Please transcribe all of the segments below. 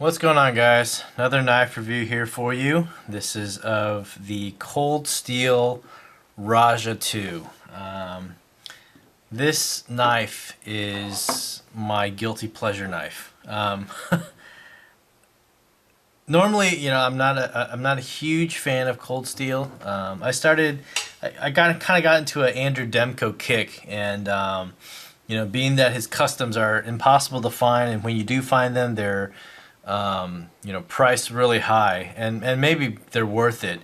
What's going on, guys? Another knife review here for you. This is of the Cold Steel Rajah II. This knife is my guilty pleasure knife. Normally, I'm not a huge fan of Cold Steel. I kind of got into an Andrew Demko kick, and being that his customs are impossible to find, and when you do find them, they're priced really high, and maybe they're worth it.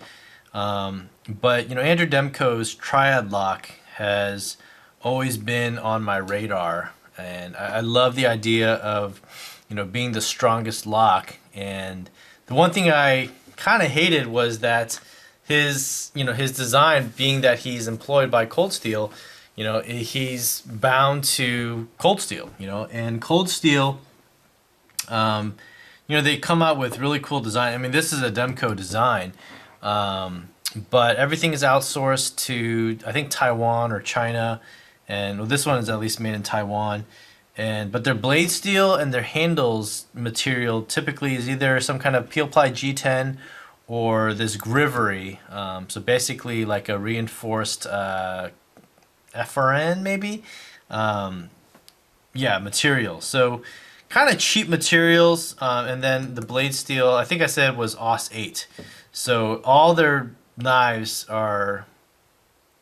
But Andrew Demko's Triad lock has always been on my radar, and I love the idea of being the strongest lock. And the one thing I kind of hated was that his design, being that he's employed by Cold Steel, he's bound to Cold Steel, and Cold Steel. They come out with really cool design. I mean, this is a Demko design, but everything is outsourced to, I think, Taiwan or China, and well, this one is at least made in Taiwan. But their blade steel and their handles material typically is either some kind of peel ply G10 or this grivery. So basically, like a reinforced FRN, maybe. Material. So kind of cheap materials, and then the blade steel, I think I said, was AUS 8. So all their knives are,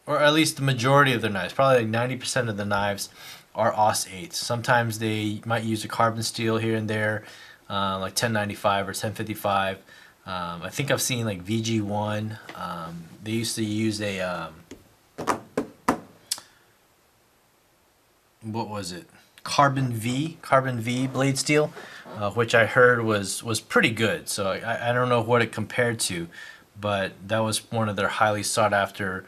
or at least the majority of their knives, probably like 90% of the knives are AUS 8. Sometimes they might use a carbon steel here and there, like 1095 or 1055. I think I've seen like VG1. They used to use a, what was it? Carbon V blade steel, which I heard was pretty good. So I don't know what it compared to, but that was one of their highly sought after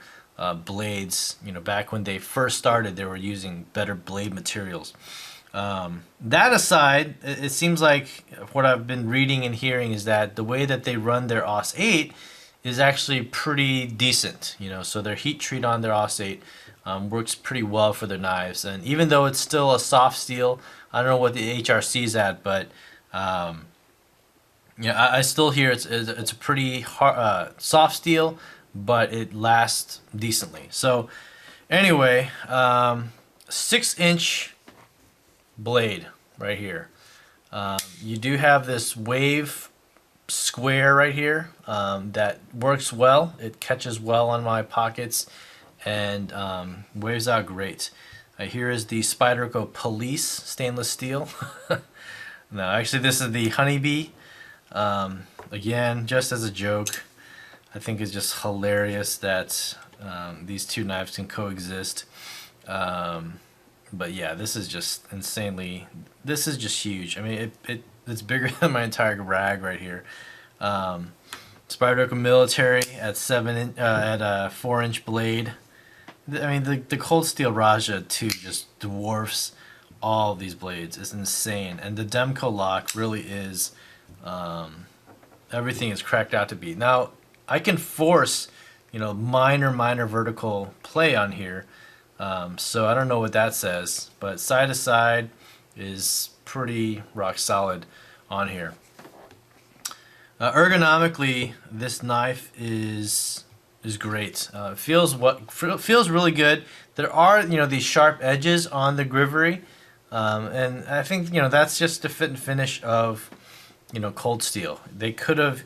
blades. Back when they first started, they were using better blade materials. That aside, it seems like what I've been reading and hearing is that the way that they run their AUS 8 is actually pretty decent. So their heat treat on their AUS 8 works pretty well for their knives. And even though it's still a soft steel, I don't know what the HRC is at, but I still hear it's a pretty hard, soft steel, but it lasts decently. So anyway, 6-inch blade right here. You do have this wave square right here that works well. It catches well on my pockets and waves out great. Here is the Spyderco Police stainless steel. No, actually this is the Honeybee. Again, just as a joke. I think it's just hilarious that these two knives can coexist. But yeah, this is just insanely, this is just huge. I mean, it's bigger than my entire rag right here. Spyderco Military at 4-inch blade. I mean, the Cold Steel Rajah II just dwarfs all of these blades. It's insane. And the Demko lock really is, everything is cracked out to be. Now, I can force, minor vertical play on here. So I don't know what that says, but side to side is pretty rock solid on here. Ergonomically, this knife is great. Feels really good. There are these sharp edges on the grivery, and I think that's just the fit and finish of Cold Steel. They could have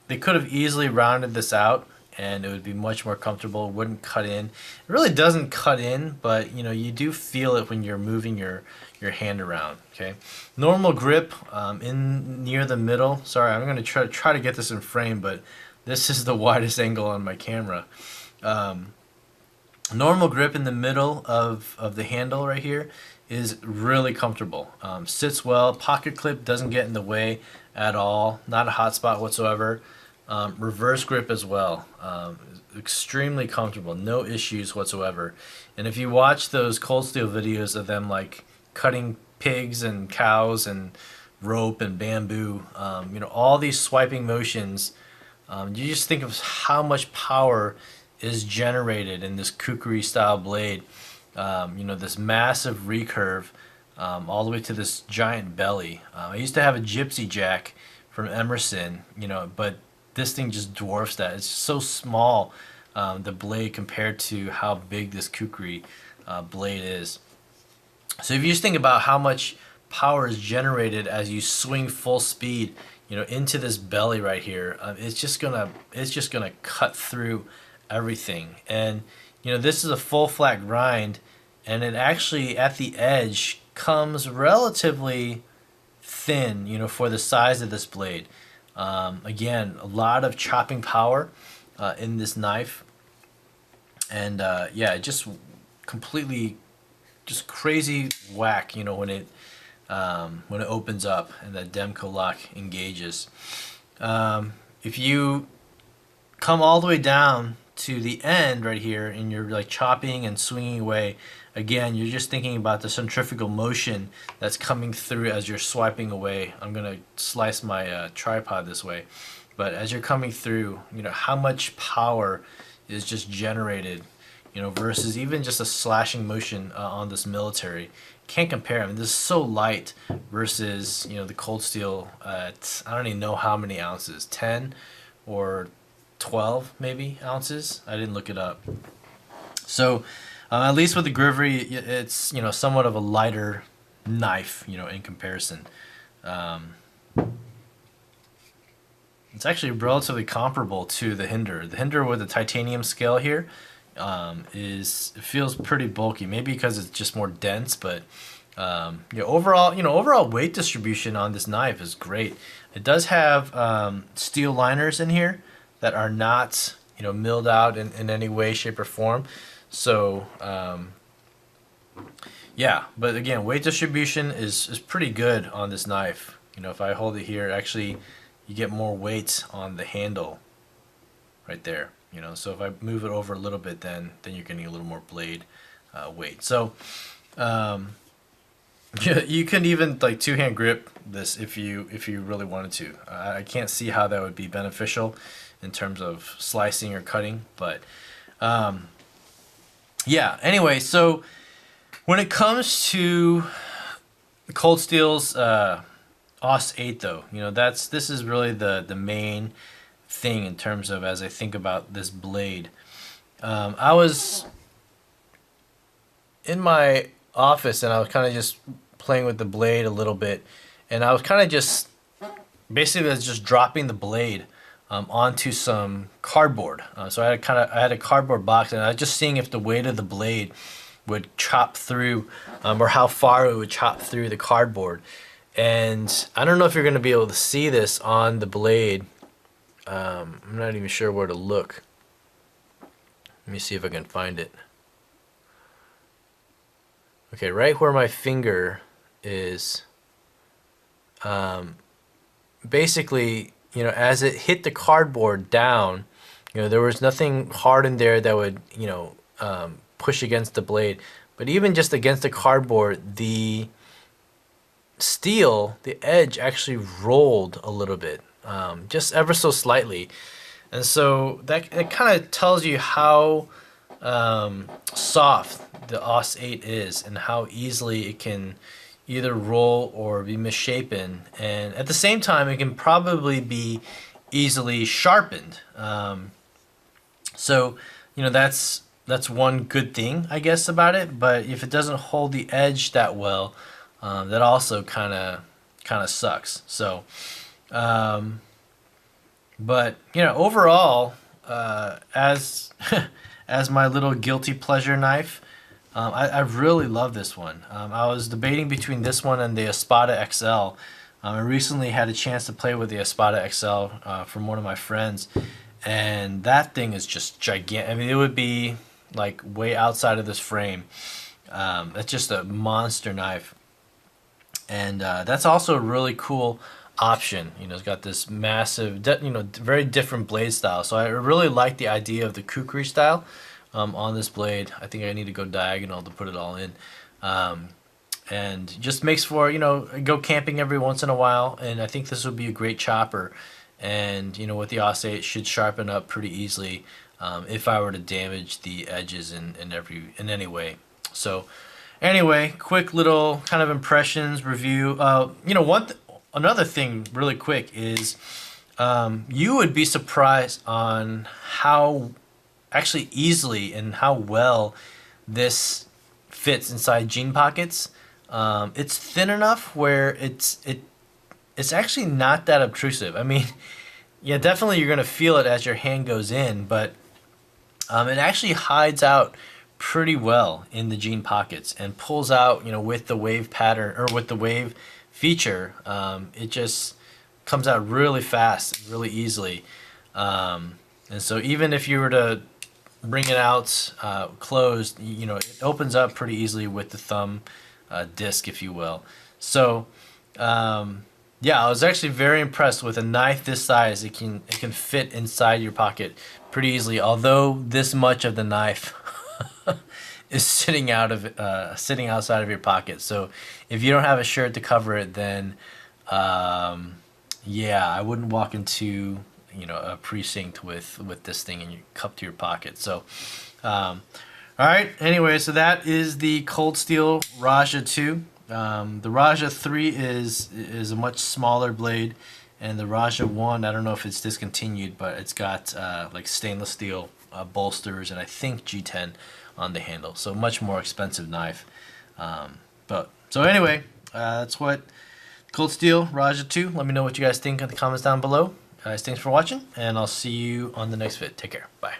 easily rounded this out, and it would be much more comfortable. It wouldn't cut in. It really doesn't cut in, but you do feel it when you're moving your hand around. Okay, normal grip in near the middle. Sorry, I'm going to try to get this in frame, but this is the widest angle on my camera. Normal grip in the middle of the handle right here is really comfortable. Sits well. Pocket clip doesn't get in the way at all. Not a hot spot whatsoever. Reverse grip as well. Extremely comfortable. No issues whatsoever. And if you watch those Cold Steel videos of them like cutting pigs and cows and rope and bamboo, all these swiping motions, you just think of how much power is generated in this kukri style blade. This massive recurve all the way to this giant belly. I used to have a Gypsy Jack from Emerson, but this thing just dwarfs that. It's so small, the blade, compared to how big this kukri blade is. So if you just think about how much power is generated as you swing full speed, into this belly right here, it's just gonna cut through everything. And this is a full flat grind, and it actually at the edge comes relatively thin, for the size of this blade. Again, a lot of chopping power in this knife, and yeah, it just completely, just crazy whack, when it opens up and the Demco lock engages. If you come all the way down to the end right here and you're like chopping and swinging away, again, you're just thinking about the centrifugal motion that's coming through as you're swiping away. I'm gonna slice my tripod this way, but as you're coming through, how much power is just generated, versus even just a slashing motion on this military. Can't compare. I mean, this is so light versus the Cold Steel at, I don't even know how many ounces, 10 or 12 maybe ounces. I didn't look it up. So at least with the Grivory, it's somewhat of a lighter knife, in comparison. It's actually relatively comparable to the Hinder. The Hinder with the titanium scale here it feels pretty bulky, maybe because it's just more dense, but overall weight distribution on this knife is great. It does have steel liners in here that are not milled out in any way, shape, or form. So yeah, but again, weight distribution is pretty good on this knife. If I hold it here, actually you get more weight on the handle right there. So if I move it over a little bit, then you're getting a little more blade weight. So you can even like two-hand grip this if you really wanted to. I can't see how that would be beneficial in terms of slicing or cutting, but yeah. Anyway, so when it comes to Cold Steel's Aus 8, though, this is really the main thing in terms of, as I think about this blade. I was in my office and I was kind of just playing with the blade a little bit, and I was kind of just basically just dropping the blade onto some cardboard. So I had a cardboard box, and I was just seeing if the weight of the blade would chop through, or how far it would chop through the cardboard. And I don't know if you're going to be able to see this on the blade. I'm not even sure where to look. Let me see if I can find it. Okay, right where my finger is, basically, as it hit the cardboard down, there was nothing hard in there that would, push against the blade. But even just against the cardboard, the steel, the edge actually rolled a little bit. Just ever so slightly, and so that kind of tells you how soft the Aus 8 is, and how easily it can either roll or be misshapen, and at the same time it can probably be easily sharpened. So that's one good thing, I guess, about it. But if it doesn't hold the edge that well, that also kind of sucks. So but overall, as as my little guilty pleasure knife, I really love this one. I was debating between this one and the Espada XL. I recently had a chance to play with the Espada XL from one of my friends, and that thing is just gigantic. I mean, it would be like way outside of this frame. It's just a monster knife, and that's also a really cool option. It's got this massive, very different blade style. So I really like the idea of the kukri style on this blade. I think I need to go diagonal to put it all in, and just makes for go camping every once in a while. And I think this would be a great chopper. And with the Aus 8, it should sharpen up pretty easily if I were to damage the edges in any way. So Anyway, quick little kind of impressions review. Another thing really quick is you would be surprised on how actually easily and how well this fits inside jean pockets. It's thin enough where it's actually not that obtrusive. I mean, yeah, definitely you're gonna feel it as your hand goes in, but it actually hides out pretty well in the jean pockets and pulls out, with the wave pattern or with the wave feature. It just comes out really fast, really easily. And so even if you were to bring it out closed, it opens up pretty easily with the thumb disc, if you will. So yeah, I was actually very impressed with a knife this size. It can fit inside your pocket pretty easily. Although this much of the knife is sitting outside of your pocket. So if you don't have a shirt to cover it, then yeah, I wouldn't walk into a precinct with this thing and you cupped to your pocket. So all right. Anyway, so that is the Cold Steel Rajah II. The Rajah III is a much smaller blade, and the Rajah I don't know if it's discontinued, but it's got like stainless steel bolsters and I think G10 on the handle, so much more expensive knife. But so anyway, that's what Cold Steel Rajah II. Let me know what you guys think in the comments down below. Guys, thanks for watching, and I'll see you on the next vid. Take care. Bye.